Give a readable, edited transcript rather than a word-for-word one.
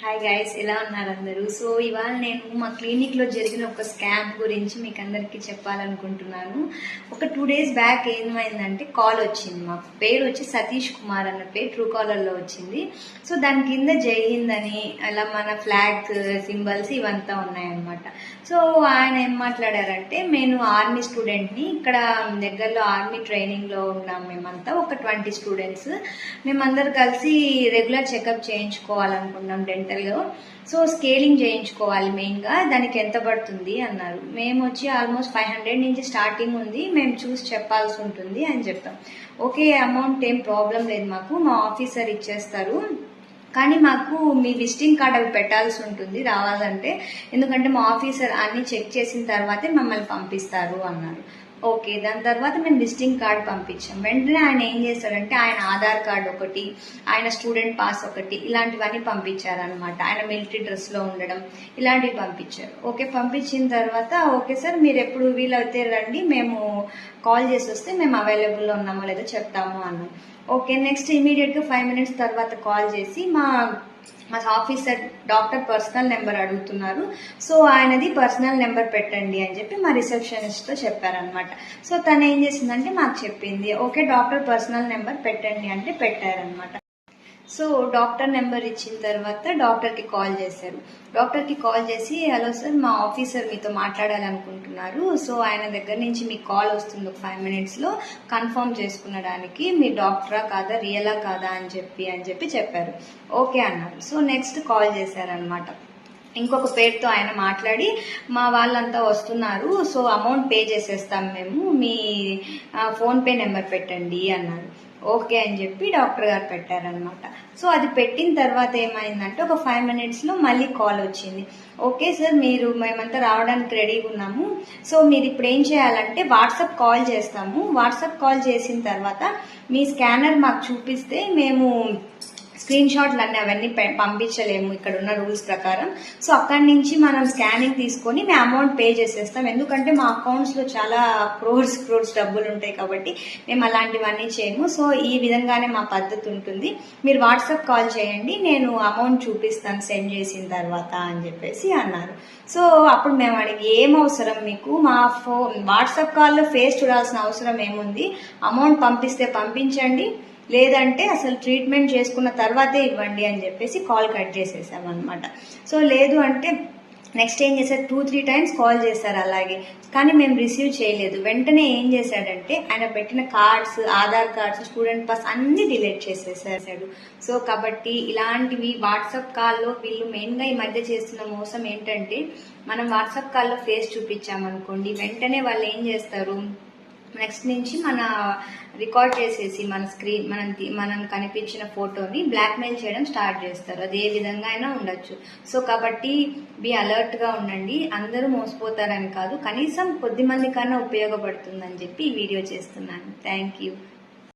Hi guys, ఎలా ఉన్నారు అందరూ? సో ఇవాళ నేను మా క్లినిక్లో జరిగిన ఒక స్కామ్ గురించి మీకు అందరికీ చెప్పాలనుకుంటున్నాను. ఒక 2 days బ్యాక్ ఏమైందంటే కాల్ వచ్చింది. మా పేరు వచ్చి సతీష్ కుమార్ అన్న పేరు ట్రూ కాలర్లో వచ్చింది. సో దాని కింద జై హింద్ అని అలా మన ఫ్లాగ్ సింబల్స్ ఇవంతా ఉన్నాయన్నమాట. సో ఆయన ఏం మాట్లాడారంటే, నేను ఆర్మీ స్టూడెంట్ని, ఇక్కడ దగ్గరలో ఆర్మీ ట్రైనింగ్లో ఉన్నాం మేమంతా, ఒక 20 స్టూడెంట్స్. మేమందరూ కలిసి రెగ్యులర్ చెకప్ చేయించుకోవాలనుకున్నాం డెంటల్గా. సో స్కేలింగ్ చేయించుకోవాలి మెయిన్గా, దానికి ఎంత పడుతుంది అన్నారు. మేము వచ్చి ఆల్మోస్ట్ 500 నుంచి స్టార్టింగ్ ఉంది, మేము చూసి చెప్పాల్సి ఉంటుంది అని చెప్పాం. ఓకే, అమౌంట్ ఏం ప్రాబ్లం లేదు, మాకు మా ఆఫీసర్ ఇచ్చేస్తారు, కానీ మాకు మీ విజిటింగ్ కార్డ్ అవి పెట్టాల్సి ఉంటుంది రావాలంటే, ఎందుకంటే మా ఆఫీసర్ అన్ని చెక్ చేసిన తర్వాతే మమ్మల్ని పంపిస్తారు అన్నారు. ఓకే, దాని తర్వాత మేము విజిటింగ్ కార్డ్ పంపించాం. వెంటనే ఆయన ఏం చేశారంటే, ఆయన ఆధార్ కార్డ్ ఒకటి, ఆయన స్టూడెంట్ పాస్ ఒకటి, ఇలాంటివన్నీ పంపించారనమాట. ఆయన మిలిటరీ డ్రెస్లో ఉండడం ఇలాంటివి పంపించారు. ఓకే, పంపించిన తర్వాత ఓకే సార్ మీరు ఎప్పుడు వీలైతే రండి, మేము కాల్ చేసి వస్తే మేము అవైలబుల్లో ఉన్నామో లేదో చెప్తాము అన్నాం. ఓకే, నెక్స్ట్ ఇమీడియట్గా 5 minutes తర్వాత కాల్ చేసి మా ఆఫీసర్ డాక్టర్ పర్సనల్ నెంబర్ అడుగుతున్నారు. సో ఆయనది పర్సనల్ నెంబర్ పెట్టండి అని చెప్పి మా రిసెప్షనిస్ట్తో చెప్పారనమాట. సో తను ఏం చేసిందంటే మాకు చెప్పింది, ఓకే డాక్టర్ పర్సనల్ నెంబర్ పెట్టండి అంటే పెట్టారనమాట. సో డాక్టర్ నెంబర్ ఇచ్చిన తర్వాత డాక్టర్కి కాల్ చేశారు. డాక్టర్కి కాల్ చేసి, హలో సార్ మా ఆఫీసర్ మీతో మాట్లాడాలనుకుంటున్నారు, సో ఆయన దగ్గర నుంచి మీకు కాల్ వస్తుంది ఒక 5 minutesలో, కన్ఫర్మ్ చేసుకునడానికి మీరు డాక్టరా కాదా, రియలా కాదా అని చెప్పి చెప్పారు. ఓకే అన్నారు. సో నెక్స్ట్ కాల్ చేశారనమాట. ఇంకొక పేరుతో ఆయన మాట్లాడి, మా వాళ్ళంతా వస్తున్నారు, సో అమౌంట్ పే చేసేస్తాం మేము, మీ ఫోన్పే నెంబర్ పెట్టండి అన్నారు. ఓకే అని చెప్పి డాక్టర్ గారు పెట్టారనమాట. సో అది పెట్టిన తర్వాత ఏమైందంటే, ఒక 5 minutesలో మళ్ళీ కాల్ వచ్చింది. ఓకే సార్ మేమంతా రావడానికి రెడీగా ఉన్నాము, సో మీరు ఇప్పుడు ఏం చేయాలంటే వాట్సాప్ కాల్ చేస్తాము, వాట్సాప్ కాల్ చేసిన తర్వాత మీ స్కానర్ మాకు చూపిస్తే మేము స్క్రీన్ షాట్లు అవన్నీ పంపించలేము ఇక్కడ ఉన్న రూల్స్ ప్రకారం. సో అక్కడి నుంచి మనం స్కానింగ్ తీసుకొని మేము అమౌంట్ పే చేసేస్తాం, ఎందుకంటే మా అకౌంట్స్లో చాలా క్రోర్స్ డబ్బులు ఉంటాయి కాబట్టి మేము అలాంటివన్నీ చేయము. సో ఈ విధంగానే మా పద్ధతి ఉంటుంది, మీరు వాట్సాప్ కాల్ చేయండి, నేను అమౌంట్ చూపిస్తాను సెండ్ చేసిన తర్వాత అని చెప్పేసి అన్నారు. సో అప్పుడు మేము అడిగి, ఏం అవసరం మీకు, మా వాట్సాప్ కాల్లో ఫేస్ చూడాల్సిన అవసరం ఏముంది, అమౌంట్ పంపిస్తే పంపించండి, లేదంటే అసలు ట్రీట్మెంట్ చేసుకున్న తర్వాతే ఇవ్వండి అని చెప్పేసి కాల్ కట్ చేసేసామన్నమాట. సో లేదు అంటే నెక్స్ట్ ఏం చేశారు, 2-3 times కాల్ చేశారు అలాగే, కానీ మేము రిసీవ్ చేయలేదు. వెంటనే ఏం చేశాడంటే, ఆయన పెట్టిన cards, Aadhaar cards, student pass అన్ని డిలీట్ చేసేసాడు. సో కాబట్టి ఇలాంటివి వాట్సాప్ కాల్లో వీళ్ళు మెయిన్గా ఈ మధ్య చేస్తున్న మోసం ఏంటంటే, మనం వాట్సాప్ కాల్లో ఫేస్ చూపించామనుకోండి, వెంటనే వాళ్ళు ఏం చేస్తారు, నెక్స్ట్ నుంచి మన రికార్డ్ చేసేసి మన స్క్రీన్ మనం కనిపించిన ఫోటోని బ్లాక్మెయిల్ చేయడం స్టార్ట్ చేస్తారు. అది ఏ విధంగా అయినా ఉండొచ్చు. సో కాబట్టి బి అలర్ట్గా ఉండండి. అందరూ మోసపోతారని కాదు, కనీసం కొద్ది మంది కన్నా ఉపయోగపడుతుందని చెప్పి ఈ వీడియో చేస్తున్నాను. Thank you.